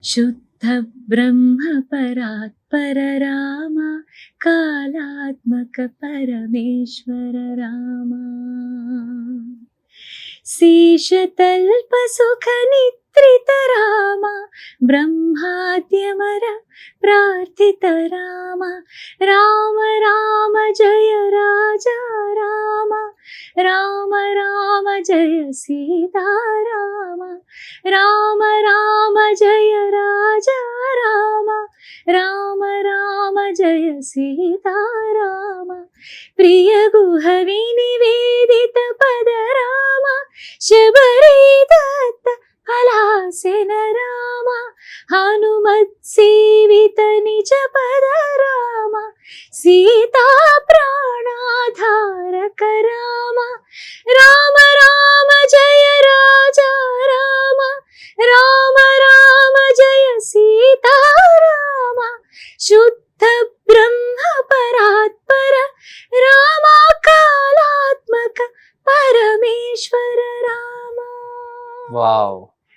शुद्ध ब्रह्म परात्पर राम, कालात्मक परमेश्वर राम। शेषतल्प सुख निद्रित राम, ब्रह्माद्यमर प्रार्थित राम। राम राम जय राजा राम, राम राम जय सीता राम। राम राम जय राजा राम, राम राम जय सीता राम। प्रिय गुह विनिवेदित पद राम, शबरी दत्त फलासेन राम। हनुमत् सेवित निज पद राम, सीता प्राणाधारक राम। राम राम जय राजा राम, राम राम जय सीता राम। शुद्ध ब्रह्म परात्पर राम, कालात्मक परमेश्वर राम। वाव